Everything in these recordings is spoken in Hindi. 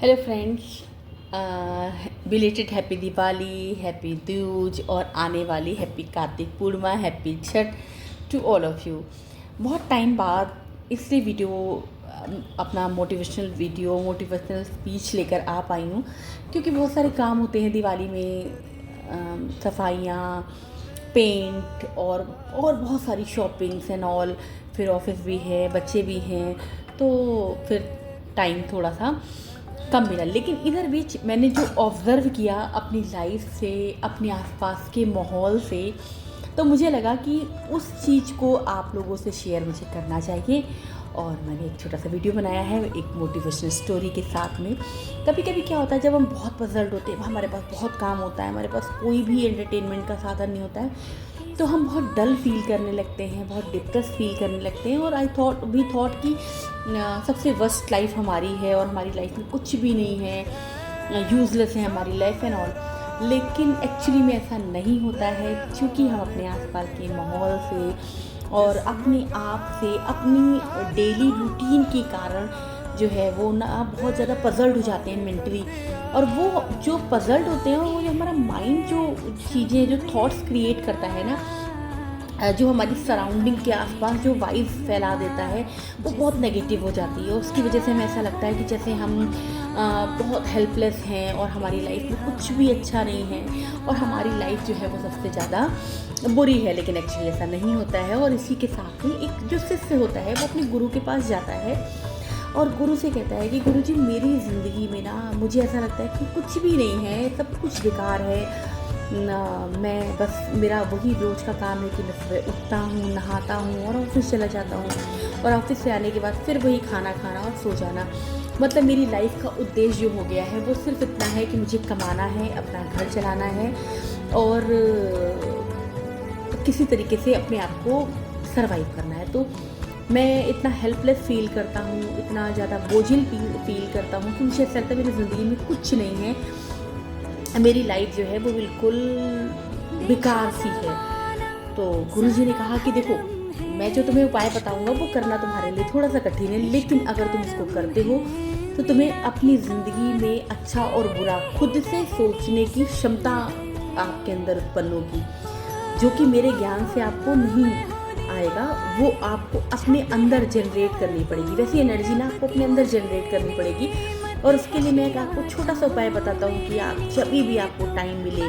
Hello friends, belated happy Diwali, happy Dooj और आने वाली happy Kartik Purnima, happy Chhath to all of you. बहुत टाइम बाद इसलिए अपना मोटिवेशनल स्पीच लेकर आ पाई हूँ, क्योंकि बहुत सारे काम होते हैं दिवाली में, सफाइयाँ, पेंट और बहुत सारी शॉपिंग्स एंड ऑल। फिर ऑफिस भी है, बच्चे भी हैं, तो फिर टाइम थोड़ा सा कम मिला। लेकिन इधर बीच मैंने जो ऑब्ज़र्व किया अपनी लाइफ से, अपने आसपास के माहौल से, तो मुझे लगा कि उस चीज़ को आप लोगों से शेयर मुझे करना चाहिए। और मैंने एक छोटा सा वीडियो बनाया है एक मोटिवेशनल स्टोरी के साथ में। कभी कभी क्या होता है, जब हम बहुत पजल्ड होते हैं, हमारे पास बहुत काम होता है, हमारे पास कोई भी एंटरटेनमेंट का साधन नहीं होता है, तो हम बहुत डल फील करने लगते हैं, बहुत डिप्रेस फील करने लगते हैं। और आई थॉट कि सबसे वर्स्ट लाइफ हमारी है और हमारी लाइफ में कुछ भी नहीं है, यूज़लेस है हमारी लाइफ एंड ऑल। लेकिन एक्चुअली में ऐसा नहीं होता है, क्योंकि हम अपने आसपास के माहौल से और अपने आप से, अपनी डेली रूटीन के कारण जो है वो ना बहुत ज़्यादा पजल्ड हो जाते हैं मेंटली। और वो जो पजल्ड होते हैं, वो जो हमारा माइंड जो चीज़ें, जो थॉट्स क्रिएट करता है ना, जो हमारी सराउंडिंग के आसपास जो वाइब्स फैला देता है, वो बहुत नेगेटिव हो जाती है। उसकी वजह से हमें ऐसा लगता है कि जैसे हम बहुत हेल्पलेस हैं और हमारी लाइफ में कुछ भी अच्छा नहीं है और हमारी लाइफ जो है वो सबसे ज़्यादा बुरी है। लेकिन एक्चुअली ऐसा नहीं होता है। और इसी के साथ में एक जो शिष्य होता है, वो अपने गुरु के पास जाता है और गुरु से कहता है कि गुरुजी, मेरी ज़िंदगी में ना मुझे ऐसा लगता है कि कुछ भी नहीं है, सब कुछ बेकार है ना। मैं बस, मेरा वही रोज़ का काम है कि मैं सुबह उठता हूँ, नहाता हूँ और ऑफिस चला जाता हूँ, और ऑफिस से आने के बाद फिर वही खाना खाना और सो जाना। मतलब मेरी लाइफ का उद्देश्य जो हो गया है वो सिर्फ इतना है कि मुझे कमाना है, अपना घर चलाना है और किसी तरीके से अपने आप को सरवाइव करना है। तो मैं इतना हेल्पलेस फील करता हूँ, इतना ज़्यादा बोझिल फील करता हूँ कि मुझे ऐसा लगता है मेरी ज़िंदगी में कुछ नहीं है, मेरी लाइफ जो है वो बिल्कुल बेकार सी है। तो गुरुजी ने कहा कि देखो, मैं जो तुम्हें उपाय बताऊंगा वो करना तुम्हारे लिए थोड़ा सा कठिन है, लेकिन अगर तुम इसको करते हो तो तुम्हें अपनी ज़िंदगी में अच्छा और बुरा खुद से सोचने की क्षमता आपके अंदर उत्पन्न होगी, जो कि मेरे ज्ञान से आपको नहीं आएगा। वो आपको अपने अंदर जनरेट करनी पड़ेगी, वैसी एनर्जी ना आपको अपने अंदर जनरेट करनी पड़ेगी। और उसके लिए मैं आपको छोटा सा उपाय बताता हूँ कि आप जब भी आपको टाइम मिले,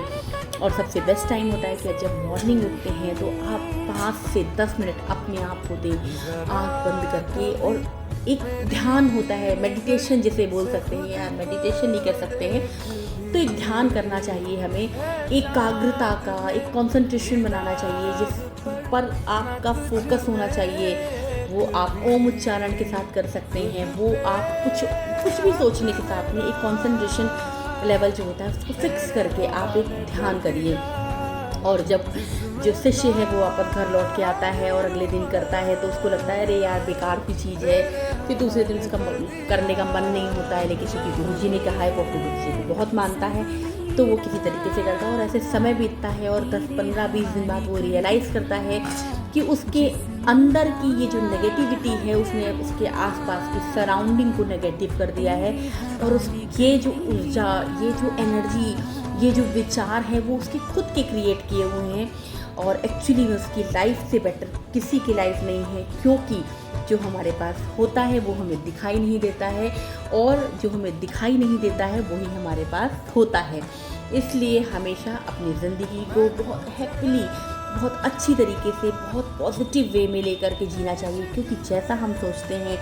और सबसे बेस्ट टाइम होता है कि जब मॉर्निंग उठते हैं, तो आप 5 से 10 मिनट अपने आप को दें, आँख बंद करके। और एक ध्यान होता है, मेडिटेशन जिसे बोल सकते हैं, या मेडिटेशन नहीं कर सकते हैं, तो एक ध्यान करना चाहिए हमें, एकाग्रता का एक कंसंट्रेशन बनाना चाहिए, जिस पर आपका फोकस होना चाहिए। वो आप ओम उच्चारण के साथ कर सकते हैं, वो आप कुछ भी सोचने के साथ में एक कंसंट्रेशन लेवल जो होता है उसको फिक्स करके आप एक ध्यान करिए। और जब जो शिष्य है वो वापस घर लौट के आता है और अगले दिन करता है, तो उसको लगता है अरे यार बेकार की चीज़ है, फिर दूसरे दिन उसका करने का मन नहीं होता है। लेकिन क्योंकि गुरुजी ने कहा है, वो अपने गुरुजी को बहुत मानता है, तो वो किसी तरीके से करता है। और ऐसे समय बीतता है और 10, 15, 20 दिन बाद वो रियलाइज़ करता है कि उसके अंदर की ये जो नेगेटिविटी है, उसने उसके आसपास की सराउंडिंग को नेगेटिव कर दिया है। और ये जो ऊर्जा, ये जो एनर्जी, ये जो विचार है, वो उसके खुद के क्रिएट किए हुए हैं। और एक्चुअली में उसकी लाइफ से बेटर किसी की लाइफ नहीं है, क्योंकि जो हमारे पास होता है वो हमें दिखाई नहीं देता है, और जो हमें दिखाई नहीं देता है वही हमारे पास होता है। इसलिए हमेशा अपनी ज़िंदगी को बहुत हैप्पीली, बहुत अच्छी तरीके से, बहुत पॉजिटिव वे में लेकर के जीना चाहिए, क्योंकि जैसा हम सोचते हैं,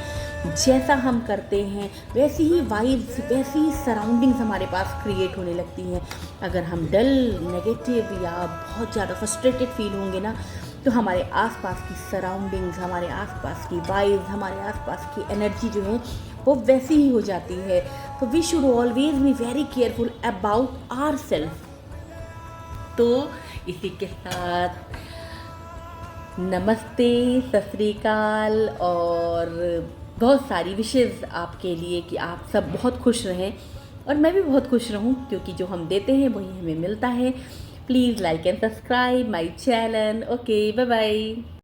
जैसा हम करते हैं, वैसी ही वाइब्स, वैसी ही सराउंडिंग्स हमारे पास क्रिएट होने लगती हैं। अगर हम डल, नेगेटिव या बहुत ज़्यादा फ्रस्ट्रेटेड फील होंगे ना, तो हमारे आसपास की सराउंडिंग्स, हमारे आसपास की वाइब्स, हमारे आसपास की एनर्जी जो है वो वैसी ही हो जाती है। तो we should always be very careful about our self. तो इसी के साथ नमस्ते, सत श्री अकाल, और बहुत सारी विशेज़ आपके लिए कि आप सब बहुत खुश रहें और मैं भी बहुत खुश रहूं, क्योंकि जो हम देते हैं वही हमें मिलता है। Please like and subscribe my channel. Okay, bye bye.